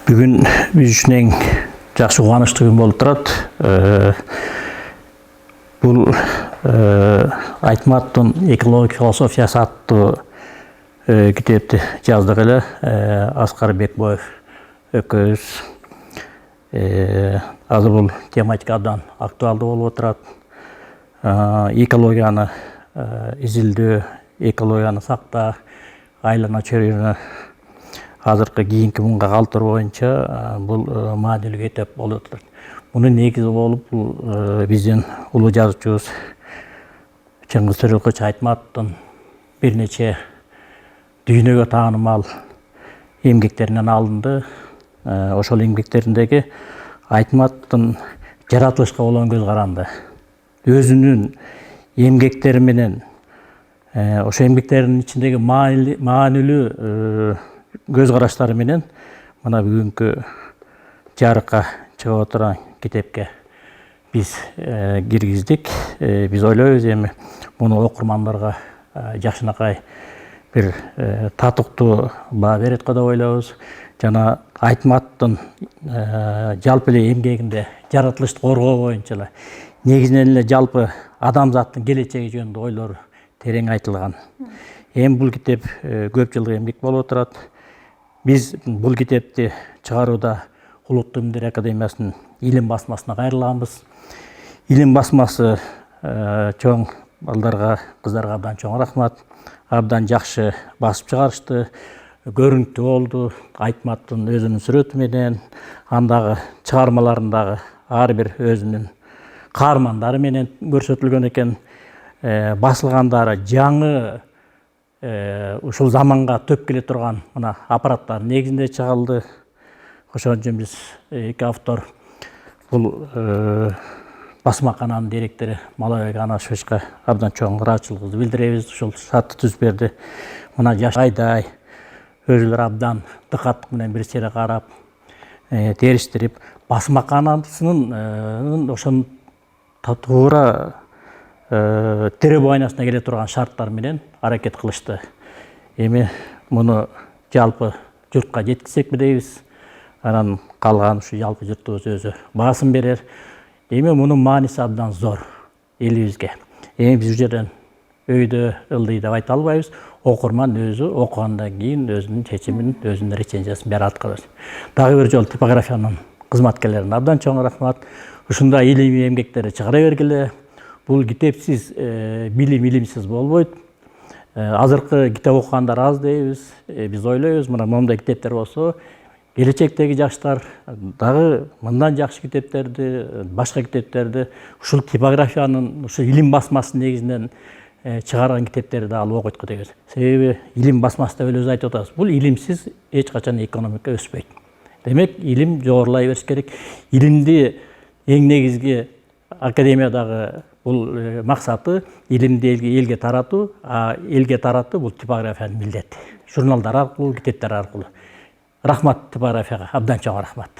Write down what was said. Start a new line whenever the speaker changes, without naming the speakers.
Бүгін біз үшін ең жақсы қуанышты күн болып тұрады. Бұл Айтматтың экология философиясы атты кітепті жаздық эле Аскар Бекбоев экөөбүз. Азыр бұл тематика абдан актуалды болуп отурат. Экологияны изилдөө, экологияны сактоо, айлана чөйрөнү азыркы кийинки муңга калтыруу боюнча бул маанилүү китеп болуп турат. Мунун негизи болуп биздин улуу жазуучубуз Чыңгыз Төрөкөч Айтматтын бир нече дүйнөгө таанымал эмгектеринен алынды. Ошол эмгектериндеги Айтматтын жаратылышка болгон көз каранды, өзүнүн эмгектери менен ошо эмгектердин ичиндеги маанилүү көз караштары менен мына бүгүнкү жарыкка чыгып отурган китепке биз киргиздик. Биз ойлойбуз эми муну окурмандарга жакшынакай бир татыктуу баа берет го деп ойлойбуз. Жана Айтматтын жалпы эле эмгегинде жаратылышты коргоо боюнча эле негизинен эле жалпы адамзаттын келечеги жөнүндө ойлор терең айтылган. Эми бул китеп көп жылдык эмгек болуп отурат. Биз бул китепти чыгарууда Улуттук Илимдер Академиясынын илим басмасына кайрылганбыз. Илим басмасы чоң балдарга, кыздарга абдан чоң рахмат. Абдан жакшы басып чыгарышты. Көрүнүктүү болду. Айтматтын өзүнүн сүрөтү менен, андагы чыгармаларындагы ар бир өзүнүн каармандары менен көрсөтүлгөн экен. Басылгандары жаңы ушул заманга төп келе турган мына аппараттар негизинде чыгарылды. Ошон үчүн биз эки автор бул басмакананын директору Малабек Анашевичке абдан чоң ыраазычылыгыбызды билдиребиз. Ушул шартты түзүп берди. Мына жаш Айдай өзүлөрү абдан дыкаттык менен бир сере карап, териштирип, басмаканасынын ошонун туура тирөө айнасына келе турган шарттар менен аракет кылышты. Эми муну жалпы журтка жеткизсекпи дейбиз. Анан калган ушу жалпы журтубуз өзү баасын берер. Эми мунун мааниси абдан зор элибизге. Эми биз бул жерден өйдө ылдый деп айта албайбыз. Окурман өзү окугандан кийин өзүнүн чечимин, өзүнүн рецензиясын берип аткарат. Дагы бир жолу типографиянын кызматкерлерине абдан чоң рахмат. Ушундай илимий эмгектерди чыгара бергиле. Бул китепсиз билим илимсиз болбойт. Азыркы китеп окугандар аз дейбиз. Биз ойлойбуз, мына моундай китептер болсо, келечектеги жаштар дагы мындан жакшы китептерди, башка китептерди ушул типографиянын, ушул илим басмасы негизинен чыгарган китептерди алып окуйт го дейбиз. Себеби илим басмасы деп эле өзү айтып атабыз. Бул илимсиз эч качан экономика өспөйт. Демек, илим жогорулай бериш керек. Илимди эң негизги академиядагы бул максаты илимди элге таратуу, а элге таратуу бул типографиянын милдети. Журналдар аркылуу, китептер аркылуу. Рахмат типографияга, абдан чоң рахмат.